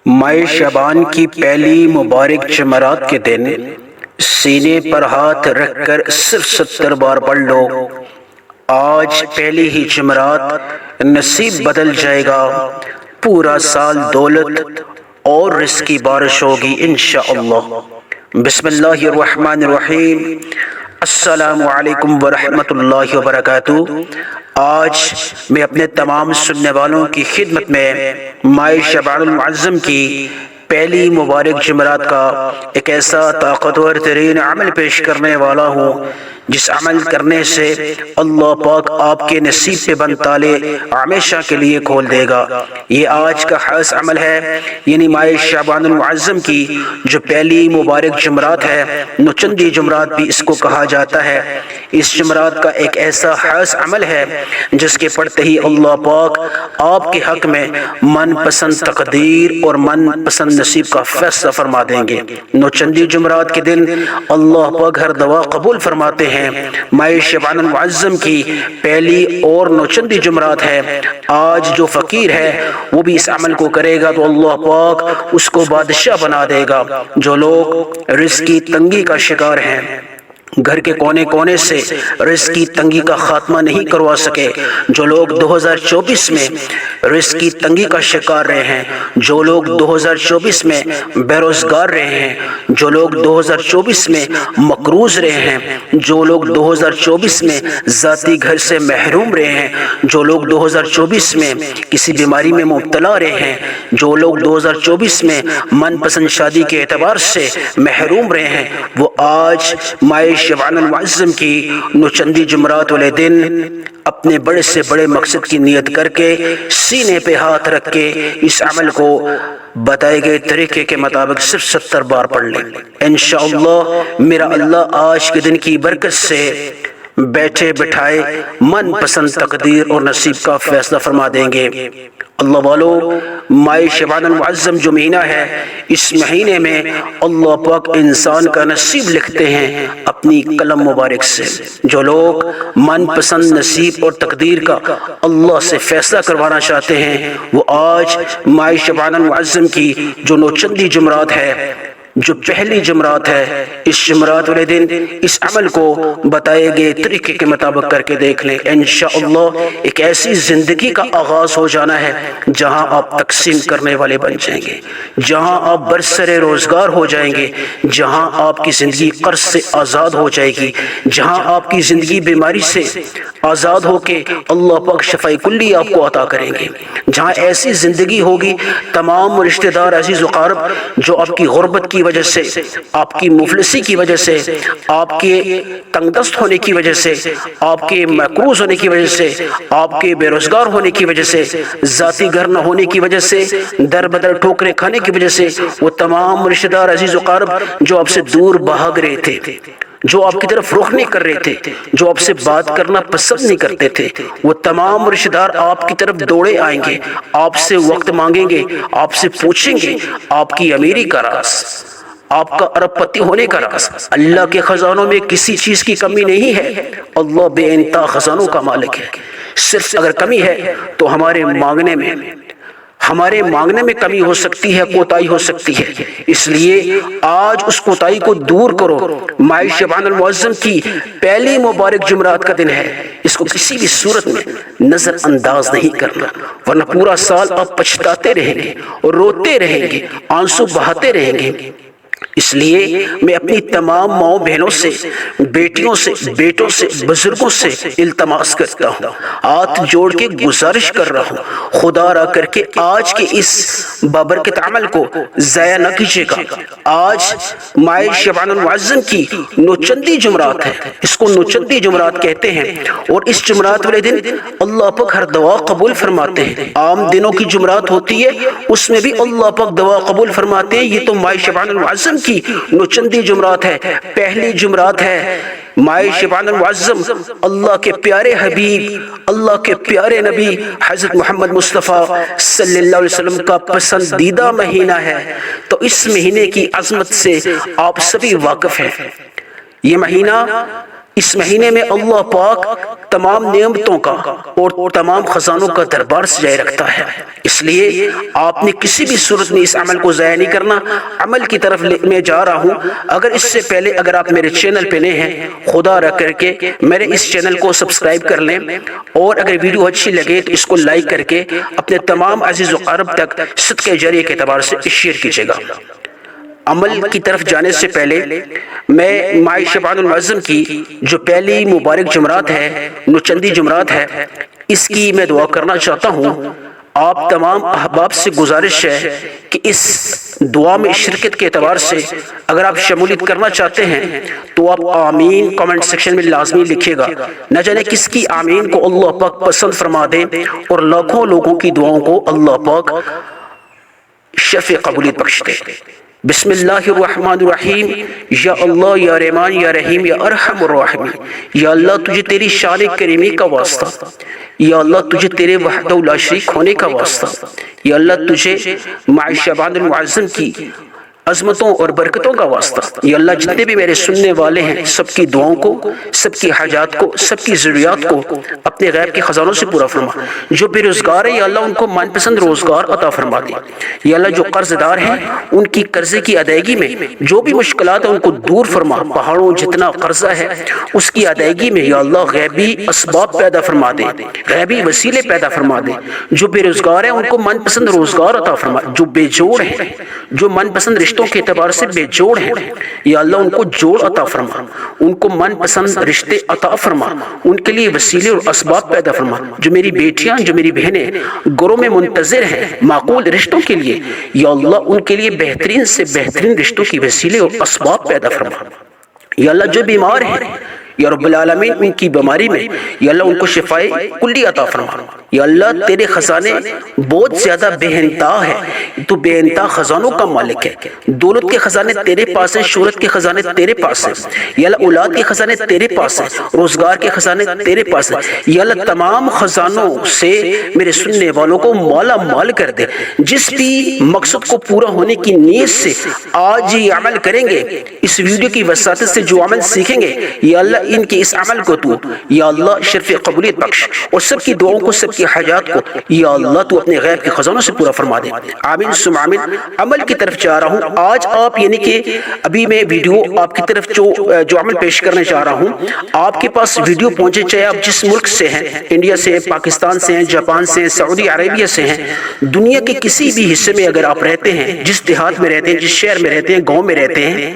ماہ شعبان کی پہلی مبارک جمعرات کے دن سینے پر ہاتھ رکھ کر صرف 70 بار پڑھ لو۔ آج پہلی ہی جمعرات نصیب بدل جائے گا، پورا سال دولت اور رزق کی بارش ہوگی انشاءاللہ۔ بسم اللہ الرحمن الرحیم۔ السلام علیکم ورحمۃ اللہ وبرکاتہ۔ آج میں اپنے تمام سننے والوں کی خدمت میں ماہ شعبان المعظم کی پہلی مبارک جمعرات کا ایک ایسا طاقتور ترین عمل پیش کرنے والا ہوں جس عمل کرنے سے اللہ پاک آپ کے نصیب پہ بند تالے ہمیشہ کے لیے کھول دے گا۔ یہ آج کا خاص عمل ہے، یعنی ماہ شعبان المعظم کی جو پہلی مبارک جمعرات ہے، نوچندی جمعرات بھی اس کو کہا جاتا ہے۔ اس جمعرات کا ایک ایسا خاص عمل ہے جس کے پڑھتے ہی اللہ پاک آپ کے حق میں من پسند تقدیر اور من پسند نصیب کا فیصلہ فرما دیں گے۔ نوچندی جمعرات کے دن اللہ پاک ہر دعا قبول فرماتے ہیں۔ ماہ شعبان المعظم کی پہلی اور نوچندی جمعرات ہے۔ آج جو فقیر ہے وہ بھی اس عمل کو کرے گا تو اللہ پاک اس کو بادشاہ بنا دے گا۔ جو لوگ رزق کی تنگی کا شکار ہیں، گھر کے کونے کونے سے رزق کی تنگی کا خاتمہ نہیں کروا سکے، جو لوگ 2024 میں رزق کی تنگی کا شکار رہے ہیں، جو لوگ 2024 میں بے روزگار رہے ہیں، جو لوگ 2024 میں مقروض رہے ہیں، جو لوگ 2024 میں ذاتی گھر سے محروم رہے ہیں، جو لوگ 2024 میں کسی بیماری میں مبتلا رہے ہیں، جو لوگ 2024 میں من پسند شادی کے اعتبار سے محروم رہے ہیں، وہ آج ماہ شعبان المعظم کی نوچندی جمعرات والے دن اپنے بڑے سے بڑے مقصد کی نیت کر کے سینے پہ ہاتھ رکھ کے اس عمل کو بتائے گئے طریقے کے مطابق صرف 70 بار پڑھ لیں۔ انشاءاللہ میرا اللہ آج کے دن کی برکت سے بیٹھے بٹھائے من پسند تقدیر اور نصیب کا فیصلہ فرما دیں گے۔ اللہ والو، ماہ شعبان المعظم جو مہینہ ہے، اس مہینے میں اللہ پاک انسان کا نصیب لکھتے ہیں اپنی قلم مبارک سے۔ جو لوگ من پسند نصیب اور تقدیر کا اللہ سے فیصلہ کروانا چاہتے ہیں، وہ آج ماہ شعبان المعظم کی جو نوچندی جمعرات ہے، جو پہلی جمعرات ہے، اس جمعرات والے دن اس عمل کو بتائے گئے طریقے کے مطابق کر کے دیکھ لیں۔ انشاءاللہ ایک ایسی زندگی کا آغاز ہو جانا ہے جہاں آپ تقسیم کرنے والے بن جائیں گے، جہاں آپ برسر روزگار ہو جائیں گے، جہاں آپ کی زندگی قرض سے آزاد ہو جائے گی، جہاں آپ کی زندگی بیماری سے آزاد ہو کے اللہ پاک شفاء کلی آپ کو عطا کریں گے، جہاں ایسی زندگی ہوگی تمام رشتہ دار عزیز و اقارب جو آپ کی غربت کی وجہ سے، آپ کی مفلسی کی وجہ سے، آپ کے تنگ دست ہونے کی وجہ سے، آپ کے مقروض ہونے کی وجہ سے، آپ کے بے روزگار ہونے کی وجہ سے، ذاتی گھر نہ ہونے کی وجہ سے، در بدر ٹھوکریں کھانے کی وجہ سے، وہ تمام رشتہ دار عزیز و اقارب جو آپ سے دور بھاگ رہے تھے، جو آپ کی طرف رخ نہیں کر رہے تھے، جو آپ سے بات کرنا پسند نہیں کرتے تھے، وہ تمام رشتہ دار آپ کی طرف دوڑے آئیں گے، آپ سے وقت مانگیں گے، آپ سے پوچھیں گے آپ کی امیری کا راز، آپ کا ارب پتی ہونے کا راز۔ اللہ کے خزانوں میں کسی چیز کی کمی نہیں ہے، اللہ بے انتہا خزانوں کا مالک ہے۔ صرف اگر کمی ہے تو ہمارے مانگنے میں کمی ہو سکتی ہے، کوتاہی ہو سکتی ہے۔ اس لیے آج اس کوتاہی کو دور کرو۔ ماہ شعبان المعظم کی پہلی مبارک جمعرات کا دن ہے، اس کو کسی بھی صورت میں نظر انداز نہیں کرنا، ورنہ پورا سال آپ پچھتاتے رہیں گے اور روتے رہیں گے، آنسو بہاتے رہیں گے۔ اس لیے میں اپنی تمام ماؤں بہنوں سے، بیٹیوں سے، بیٹوں سے، بزرگوں سے التماس کرتا ہوں، ہاتھ جوڑ کے گزارش کر رہا ہوں، خدا را کر کے آج کے اس بابرکت عمل کو ضائع نہ کیجیے گا۔ آج ماہ شعبان المعظم کی نوچندی جمعرات ہے، اس کو نوچندی جمعرات کہتے ہیں، اور اس جمعرات والے دن اللہ پاک ہر دعا قبول فرماتے ہیں۔ عام دنوں کی جمعرات ہوتی ہے، اس میں بھی اللہ پاک دعا قبول فرماتے ہیں، یہ تو ماہ شعبان المعظم کی نوچندی جمعرات ہے، پہلی جمعرات ہے۔ ماہ شعبان المعظم اللہ کے پیارے حبیب، اللہ کے پیارے نبی حضرت محمد مصطفیٰ صلی اللہ علیہ وسلم کا پسندیدہ مہینہ ہے، تو اس مہینے کی عظمت سے آپ سبھی واقف ہیں۔ یہ مہینہ اس مہینے میں اللہ پاک تمام نعمتوں کا اور تمام خزانوں کا دربار سجائے رکھتا ہے، اس لیے آپ نے کسی بھی صورت میں اس عمل کو ضائع نہیں کرنا۔ عمل کی طرف میں جا رہا ہوں، اگر اس سے پہلے اگر آپ میرے چینل پہ نئے ہیں، خدا رکھ کر کے میرے اس چینل کو سبسکرائب کر لیں، اور اگر ویڈیو اچھی لگے تو اس کو لائک کر کے اپنے تمام عزیز و اقارب تک صدقہ جاریہ کے اعتبار سے شیئر کیجیے گا۔ عمل کی طرف جانے سے پہلے میں ماہ شعبان المعظم کی جو پہلی مبارک جمعرات ہے، نوچندی جمعرات ہے، اس کی میں دعا کرنا چاہتا ہوں۔ آپ تمام احباب سے گزارش ہے کہ اس دعا میں شرکت کے اعتبار سے اگر آپ شمولیت کرنا چاہتے ہیں تو آپ آمین کامنٹ سیکشن میں لازمی لکھیے گا۔ نہ جانے کس کی آمین کو اللہ پاک پسند فرما دے اور لاکھوں لوگوں کی دعاؤں کو اللہ پاک شفع قبولیت بخش دے۔ بسم اللہ الرحمن الرحیم۔ یا اللہ یا رحمان یا رحیم یا ارحم الراحمین، یا اللہ تجھے تیری شان کریمی کا واسطہ، یا اللہ تجھے تیرے وحدہ لا شریک ہونے کا واسطہ، یا اللہ تجھے ماہ شعبان المعظم کی عظمتوں اور برکتوں کا واسطہ، یا اللہ جتنے بھی میرے سننے والے ہیں سب کی دعاؤں کو، سب کی حاجات کو، سب کی ضروریات کو اپنے غیب کے خزانوں سے پورا فرما۔ جو بے روزگار ہے یا اللہ ان کو من پسند روزگار عطا فرما دے۔ یا اللہ جو قرض دار ہیں ان کی قرضے کی ادائیگی میں جو بھی مشکلات ہیں ان کو دور فرما۔ پہاڑوں جتنا قرضہ ہے اس کی ادائیگی میں یا اللہ غیبی اسباب پیدا فرما دے، غیبی وسیلے پیدا فرما دے۔ جو بے روزگار ہیں ان کو من پسند روزگار عطا فرما۔ جو بے جوڑ ہیں، جو من پسند رشتوں کے اعتبار سے بے جوڑ ہیں، یا اللہ ان کو جوڑ عطا فرما، ان کو من پسند رشتے عطا فرما، ان کے لیے وسیلے اور اسباب پیدا فرما۔ جو میری بیٹیاں، جو میری بہنیں گھروں میں منتظر ہیں معقول رشتوں کے لیے، یا اللہ ان کے لیے بہترین سے بہترین رشتوں کی وسیلے اور اسباب پیدا فرما۔ یا اللہ جو بیمار ہیں یا رب العالمین ان کی بیماری میں یا اللہ ان کو شفائے کلی عطا فرما۔ یا اللہ تیرے خزانے بہت زیادہ بے انتہا ہے، تو بے انتہا خزانوں کا مالک ہے۔ دولت کے خزانے تیرے پاس ہیں، شہرت کے خزانے تیرے پاس ہیں، یا اللہ اولاد کے خزانے تیرے پاس ہیں، روزگار کے خزانے تیرے پاس ہیں۔ یا اللہ تمام خزانوں سے میرے سننے والوں کو مالا مال کر دے۔ جس بھی مقصد کو پورا ہونے کی نیت سے آج یہ عمل کریں گے، اس ویڈیو کی وساطت سے جو عمل سیکھیں گے، یا اللہ ان کے اس عمل کو تو یا اللہ شرف قبولیت بخش، اور سب کی دعاؤں کو، سب کی حاجات کو یا اللہ تو اپنے غیب کے خزانوں سے پورا فرما دے۔ آمین ثم آمین۔ عمل کی طرف جا رہا ہوں آج آپ، یعنی کہ ابھی میں ویڈیو آپ کی طرف جو عمل پیش کرنے جا رہا ہوں، آپ کے پاس ویڈیو پہنچے چاہے آپ جس ملک سے ہیں، انڈیا سے ہیں، پاکستان سے ہیں، جاپان سے ہیں، سعودی عربیہ سے ہیں، دنیا کے کسی بھی حصے میں اگر آپ رہتے ہیں، جس دیہات میں رہتے ہیں، جس شہر میں رہتے ہیں، گاؤں میں رہتے ہیں،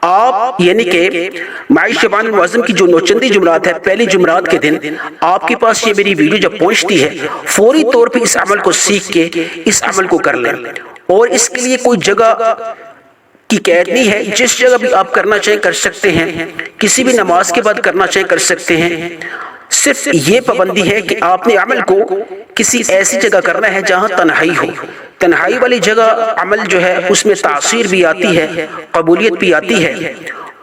آپ یعنی کہ ماہ شعبان المعظم کی جو نوچندی جمعرات ہے، پہلی جمعرات کے دن آپ کے پاس یہ میری ویڈیو جب پہنچتی ہے، فوری طور پہ اس عمل کو سیکھ کے اس عمل کو کر لیں۔ اور اس کے لیے کوئی جگہ کی قید نہیں ہے، جس جگہ بھی آپ کرنا چاہیں کر سکتے ہیں، کسی بھی نماز کے بعد کرنا چاہیں کر سکتے ہیں۔ صرف یہ پابندی ہے کہ آپ نے عمل کو کسی ایسی جگہ کرنا ہے جہاں تنہائی ہو۔ تنہائی والی جگہ عمل جو ہے اس میں تاثیر بھی آتی ہے، قبولیت بھی آتی ہے،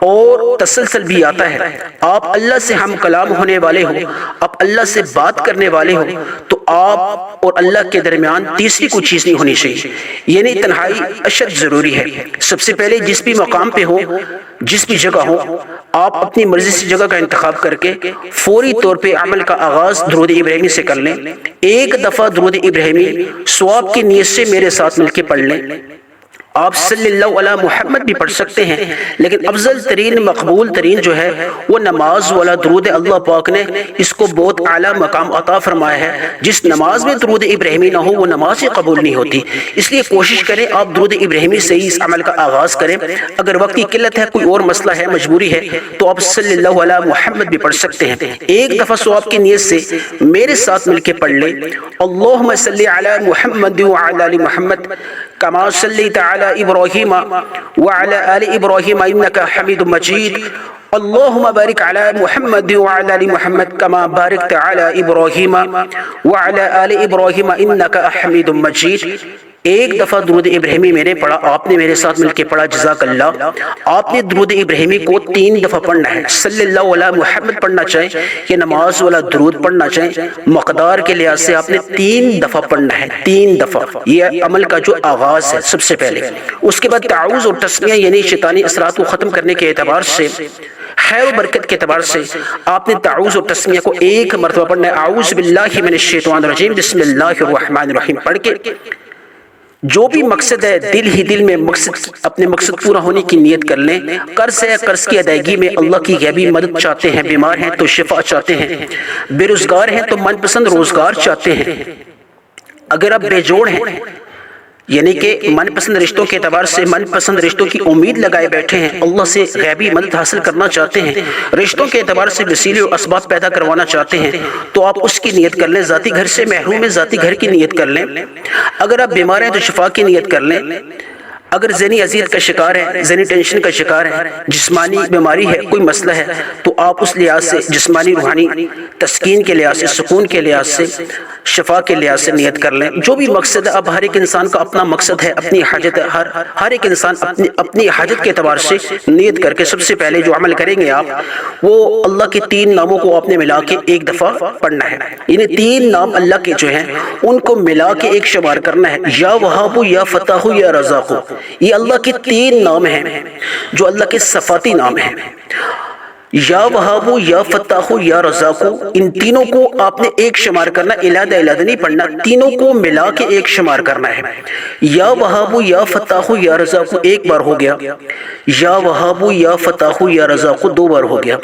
اور تسلسل بھی آتا ہے۔ آپ اللہ سے ہم کلام ہونے والے ہو، آپ اللہ سے بات کرنے والے ہو، تو آپ اور اللہ کے درمیان تیسری کوئی چیز نہیں ہونی چاہیے، یعنی تنہائی اشد ضروری ہے۔ سب سے پہلے جس بھی مقام پہ ہو، جس بھی جگہ ہو، آپ اپنی مرضی سے جگہ کا انتخاب کر کے فوری طور پہ عمل کا آغاز درود ابراہیمی سے کر لیں۔ ایک دفعہ درود ابراہیمی ثواب کی نیت سے میرے ساتھ مل کے پڑھ لیں۔ آپ صلی اللہ علیہ محمد بھی پڑھ سکتے ہیں، لیکن افضل ترین مقبول ترین جو ہے وہ نماز والا درود۔ اللہ پاک نے اس کو بہت اعلیٰ مقام عطا فرمایا ہے۔ جس نماز میں درود ابراہیمی نہ ہو وہ نماز ہی قبول نہیں ہوتی، اس لیے کوشش کریں آپ درود ابراہیمی سے ہی اس عمل کا آغاز کریں۔ اگر وقت کی قلت ہے، کوئی اور مسئلہ ہے، مجبوری ہے، تو آپ صلی اللہ علیہ محمد بھی پڑھ سکتے ہیں۔ ایک دفعہ ثواب کی نیت سے میرے ساتھ مل کے پڑھ لیں۔ اللہم صلی علی محمد وعلی آل محمد کما صلیت علی ابراہیم وعلی آل ابراہیم انک حمید مجید۔ اللہم بارک علی محمد وعلی آل محمد کما بارکت علی ابراہیم وعلی آل ابراہیم انک حمید مجید۔ ایک دفعہ درود ابراہیمی میں نے پڑھا، آپ نے میرے ساتھ مل کے پڑھا، جزاک اللہ۔ آپ نے درود ابراہیمی کو 3 دفعہ پڑھنا ہے۔ صلی اللہ علیہ محمد پڑھنا چاہیں یا نماز والا درود پڑھنا چاہیں، مقدار کے لحاظ سے آپ نے 3 دفعہ پڑھنا ہے، 3 دفعہ۔ یہ عمل کا جو آغاز ہے سب سے پہلے، اس کے بعد تعوذ اور تسمیہ یعنی شیطانی اثرات کو ختم کرنے کے اعتبار سے خیر و برکت کے اعتبار سے آپ نے تعوذ و تسمیہ کو ایک مرتبہ پڑھنا ہے، اعوذ باللہ من الشیطان الرجیم بسم اللہ الرحمن الرحیم پڑھ کے جو بھی مقصد ہے دل ہی دل میں اپنے مقصد پورا ہونے کی نیت کر لیں۔ قرض ہے، قرض کی ادائیگی میں اللہ کی غیبی مدد چاہتے ہیں، بیمار ہیں تو شفا چاہتے ہیں، بے روزگار ہیں تو من پسند روزگار چاہتے ہیں، اگر آپ بے جوڑ ہیں یعنی کہ من پسند رشتوں کے اعتبار سے من پسند رشتوں کی امید لگائے بیٹھے ہیں، اللہ سے غیبی مدد حاصل کرنا چاہتے ہیں، رشتوں کے اعتبار سے وسیلے اور اسباب پیدا کروانا چاہتے ہیں، تو آپ اس کی نیت کر لیں۔ ذاتی گھر سے محروم ہیں، ذاتی گھر کی نیت کر لیں۔ اگر آپ بیمار ہیں تو شفا کی نیت کر لیں۔ اگر ذہنی اذیت کا شکار ہے، ذہنی ٹینشن کا شکار ہے، جسمانی بیماری ہے، کوئی مسئلہ ہے، تو آپ اس لحاظ سے جسمانی روحانی تسکین کے لحاظ سے، سکون کے لحاظ سے، شفا کے لحاظ سے نیت کر لیں۔ جو بھی مقصد ہے، اب ہر ایک انسان کا اپنا مقصد ہے، اپنی حاجت ہے، ہر ایک انسان اپنی حاجت کے اعتبار سے نیت کر کے سب سے پہلے جو عمل کریں گے آپ، وہ اللہ کے 3 ناموں کو آپ نے ملا کے ایک دفعہ پڑھنا ہے۔ یعنی 3 نام اللہ کے جو ہیں ان کو ملا کے ایک شمار کرنا ہے، یا وہاب، یا فتاح، یا رزاق۔ یہ اللہ کے 3 نام ہیں جو اللہ کے صفاتی نام ہیں، یا وہاب، یا فتاح، یا رزاق۔ ان تینوں کو آپ نے ایک شمار کرنا، علیحدہ علیحدہ نہیں پڑھنا، تینوں کو ملا کے ایک شمار کرنا ہے۔ یا وہاب، یا فتاح، یا رزاق ایک بار ہو گیا، یا وہاب، یا فتاح، یا رزاق 2 بار ہو گیا،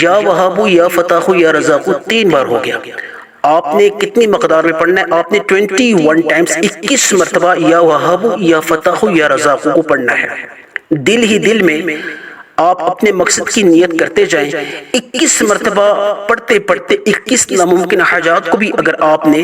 یا وہاب، یا فتاح، یا رزاق 3 بار ہو گیا۔ آپ نے کتنی مقدار میں پڑھنا ہے؟ آپ نے 21 ٹائمز 21 مرتبہ یا وہاب، یا فتاح، یا رزاق کو پڑھنا ہے۔ دل ہی دل میں آپ اپنے مقصد کی نیت کرتے جائیں۔ 21 مرتبہ پڑھتے پڑھتے 21 ناممکن حاجات کو بھی اگر آپ نے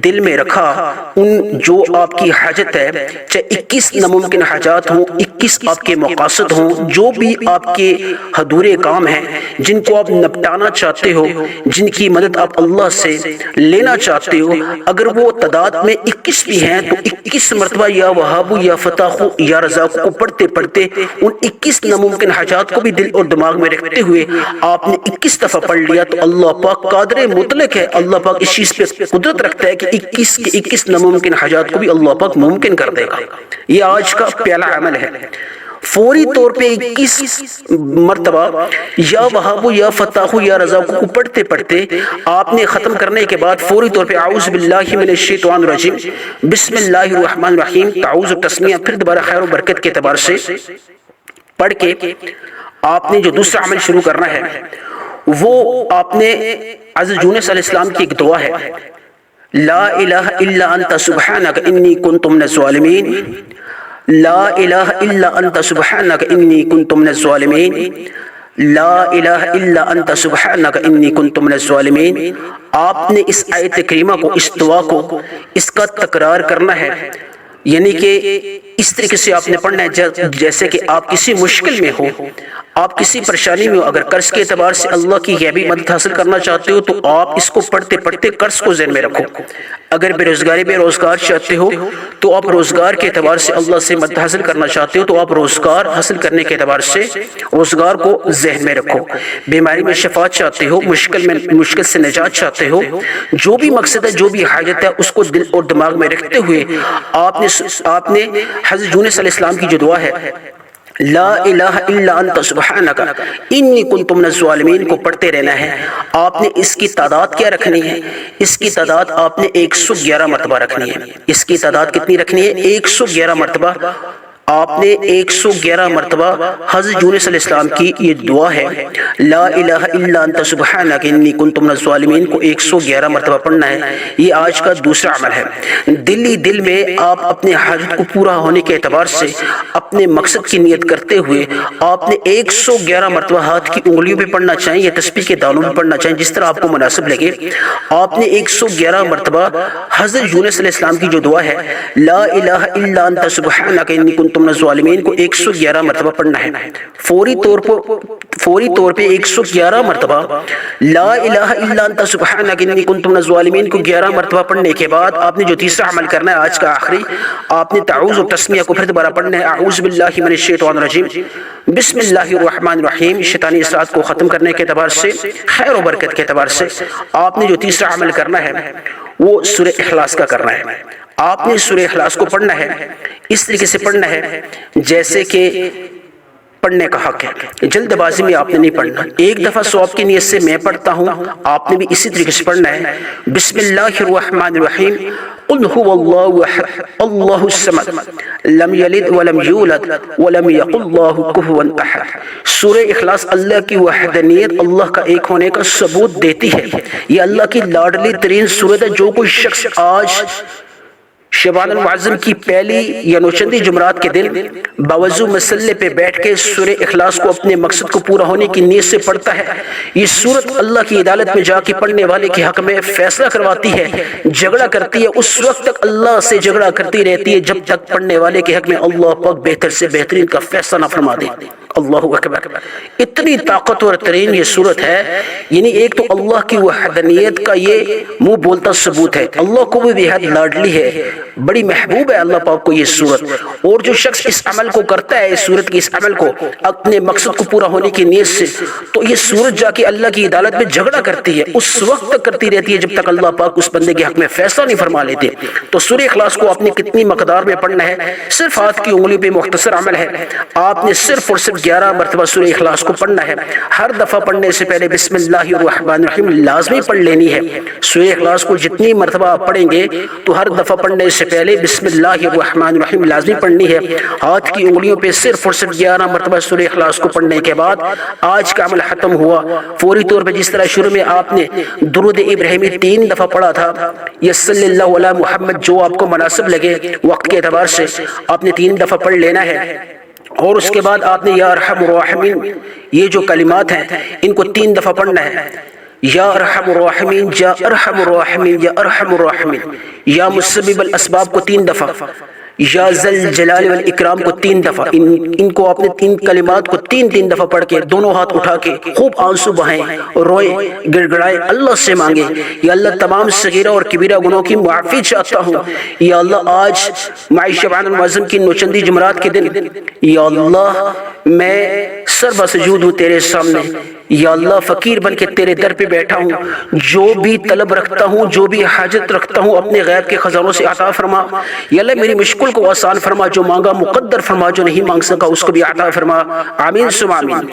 دل میں رکھا، ان جو آپ کی حاجت ہے، چاہے 21 ناممکن حاجات ہوں، 21 آپ کے مقاصد ہوں، جو بھی آپ کے ادھورے کام ہیں جن کو آپ نپٹانا چاہتے ہو، جن کی مدد آپ اللہ سے لینا چاہتے ہو، اگر وہ تعداد میں 21 بھی ہیں تو 21 مرتبہ یا وہاب، یا فتاح، یا رزاق کو پڑھتے پڑھتے ان 21 ناممکن حاجات کو بھی دل اور دماغ میں رکھتے ہوئے آپ نے 21 دفعہ پڑھ لیا، تو اللہ پاک قادر مطلق ہے، اللہ پاک اس چیز پہ قدرت رکھتا ہے کہ 21 کے 21 ناممکن حاجات کو بھی اللہ پاک ممکن کر دے گا۔ یہ آج کا پہلا عمل ہے۔ فوری طور پہ 21 مرتبہ یا وہاب، یا فتاح، یا رزاق کو پڑھتے پڑھتے آپ نے ختم کرنے کے بعد فوری طور پہ اعوذ باللہ من الشیطان الرجیم بسم اللہ الرحمن الرحیم تعوذ و تسمیہ پھر دوبارہ خیر و برکت کے اعتبار سے پڑھ کے آپ نے جو دوسرا عمل شروع کرنا ہے وہ آپ نے حضرت یونس علیہ السلام کی ایک دعا ہے، لا الہ الا انت سبحانک انی کنت من الظالمین، لا الہ الا انت سبحانک انی کنت من الظالمین، لا الہ الا انت سبحانک انی کنت من الظالمین۔ آپ نے اس آیت کریمہ کو، اس دعا کو، اس کا تکرار کرنا ہے، یعنی کہ اس طریقے سے آپ نے پڑھنا ہے جیسے کہ آپ کسی مشکل میں ہو، آپ کسی پریشانی میں ہو، اگر قرض کے اعتبار سے اللہ کی غیبی مدد حاصل کرنا چاہتے ہو تو آپ اس کو پڑھتے پڑھتے قرض کو ذہن میں رکھو۔ اگر بے روزگار چاہتے ہو تو آپ روزگار کے اعتبار سے اللہ سے مدد حاصل کرنا چاہتے ہو تو آپ روزگار حاصل کرنے کے اعتبار سے روزگار کو ذہن میں رکھو۔ بیماری میں شفا چاہتے ہو، مشکل سے نجات چاہتے ہو، جو بھی مقصد ہے، جو بھی حاجت ہے، اس کو دل اور دماغ میں رکھتے ہوئے آپ نے حضرت یونس علیہ السلام کی جو دعا ہے لا الہ الا انت سبحانک انی کنت من الظالمین کو پڑھتے رہنا ہے۔ آپ نے اس کی تعداد کیا رکھنی ہے؟ اس کی تعداد آپ نے 111 مرتبہ رکھنی ہے۔ اس کی تعداد کتنی رکھنی ہے؟ 111 مرتبہ۔ آپ نے 111 مرتبہ حضرت یونس علیہ السلام کی یہ دعا ہے، لا الہ الا انت سبحانک انی کنت من الظالمین کو 111 مرتبہ پڑھنا ہے۔ یہ آج کا دوسرا عمل ہے۔ دل ہی دل میں آپ اپنے حاجت کو پورا ہونے کے اعتبار سے اپنے مقصد کی نیت کرتے ہوئے آپ نے 111 مرتبہ ہاتھ کی انگلیوں پہ پڑھنا چاہیں یا تسبیح کے دانوں پہ پڑھنا چاہیں، جس طرح آپ کو مناسب لگے۔ آپ نے 111 مرتبہ حضرت یونس علیہ السلام کی جو دعا ہے، لا الہ الا انت سبحانک انی کنت من الظالمین کو 111 مرتبہ پڑھنا ہے۔ فوری طور پہ 111 مرتبہ لا الہ الا انت سبحانک انی کنت من الظالمین کو 11 مرتبہ پڑھنے کے بعد آپ نے جو تیسرا عمل کرنا ہے آج کا آخری، آپ نے تعوذ و تسمیہ کو پھر دوبارہ پڑھنا ہے، اعوذ باللہ من الشیطان الرجیم بسم اللہ الرحمن الرحیم۔ شیطانی اثرات کو ختم کرنے کے اعتبار سے، خیر و برکت کے اعتبار سے آپ نے جو تیسرا عمل کرنا ہے وہ سورہ اخلاص کا کرنا ہے۔ آپ نے سورہ اخلاص کو پڑھنا ہے، اس طریقے سے پڑھنا ہے جیسے کہ پڑھنے کا حق ہے، جلد بازی میں آپ نے نہیں پڑھنا، ایک دفعہ ثواب کی نیت سے میں پڑھتا ہوں، آپ نے بھی اسی طریقے سے پڑھنا ہے۔ بسم اللہ الرحمن الرحیم، قل هو اللہ احد اللہ الصمد لم یلد ولم یولد ولم یکن له کفوا احد۔ سورہ اخلاص اللہ کی وحدانیت، اللہ کا ایک ہونے کا ثبوت دیتی ہے۔ یہ اللہ کی لاڈلی ترین سورت ہے۔ جو کوئی شخص آج شعبان المعظم کی پہلی یا نوچندی جمعرات کے دن باوضو مسلے پہ بیٹھ کے سورہ اخلاص کو اپنے مقصد کو پورا ہونے کی نیت سے پڑھتا ہے، یہ سورت اللہ کی عدالت میں جا کے پڑھنے والے کے حق میں فیصلہ کرواتی ہے، جھگڑا کرتی ہے، اس وقت تک اللہ سے جھگڑا کرتی رہتی ہے جب تک پڑھنے والے کے حق میں اللہ پاک بہتر سے بہترین کا فیصلہ نہ فرما دے۔ اللہ اکبر، اتنی طاقتور ترین یہ صورت ہے، یعنی ایک تو اللہ کی وحدانیت کا یہ منہ بولتا ثبوت ہے، اللہ کو بھی بے حد لاڈلی ہے، بڑی محبوب ہے اللہ پاک کو یہ صورت، اور جو شخص اس عمل کو کرتا ہے، اس صورت کی اس عمل کو اپنے مقصد کو پورا ہونے کی نیت سے، تو یہ صورت جا کے اللہ کی عدالت میں جھگڑا کرتی ہے، اس وقت تک کرتی رہتی ہے جب تک اللہ پاک اس بندے کے حق میں فیصلہ نہیں فرما لیتے۔ تو سورہ اخلاص کو آپ نے کتنی مقدار میں پڑھنا ہے؟ صرف ہاتھ کی انگلی پہ مختصر عمل ہے، آپ نے صرف اور صرف 11 مرتبہ سورہ اخلاص کو پڑھنا ہے۔ ہر دفعہ پڑھنے سے پہلے بسم اللہ الرحمن الرحیم لازمی پڑھ لینی ہے۔ سورہ اخلاص کو جتنی مرتبہ آپ پڑھیں گے تو ہر دفعہ پڑھنے سے پہلے بسم اللہ الرحمن الرحیم لازمی پڑھنی ہے۔ ہاتھ کی انگلیوں پہ صرف اور صرف 11 مرتبہ سورہ اخلاص کو پڑھنے کے بعد آج کا عمل ختم ہوا۔ فوری طور پہ جس طرح شروع میں آپ نے درود ابراہیمی 3 دفعہ پڑھا تھا، یا صلی اللہ علی محمد، جو آپ کو مناسب لگے وقت کے اعتبار سے آپ نے 3 دفعہ پڑھ لینا ہے، اور اس کے بعد آپ نے یا ارحم الراحمین، یہ جو کلمات ہیں ان کو 3 دفعہ پڑھنا ہے۔ یا ارحم الراحمین، یا ارحم الراحمین، یا ارحم الراحمین، یا مسبب الاسباب کو 3 دفعہ، یا ذل جلال والاکرام کو 3 دفعہ، ان کو آپ نے 3 کلمات کو 3 دفعہ پڑھ کے دونوں ہاتھ اٹھا کے خوب آنسو بہائیں، روئیں، گڑ گڑائیں، اللہ سے مانگیں، یا اللہ تمام صغیرہ اور کبیرہ گناہوں کی معافی چاہتا ہوں، یا اللہ آج ماہ شعبان المعظم کی نوچندی جمعرات کے دن، یا اللہ میں سر بسجود ہوں تیرے سامنے، یا اللہ فقیر بن کے تیرے در پہ بیٹھا ہوں، جو بھی طلب رکھتا ہوں، جو بھی حاجت رکھتا ہوں اپنے غیب کے خزانوں سے عطا فرما، یا اللہ میری مشکل کو آسان فرما، جو مانگا مقدر فرما، جو نہیں مانگ سکا اس کو بھی عطا فرما، آمین ثم آمین۔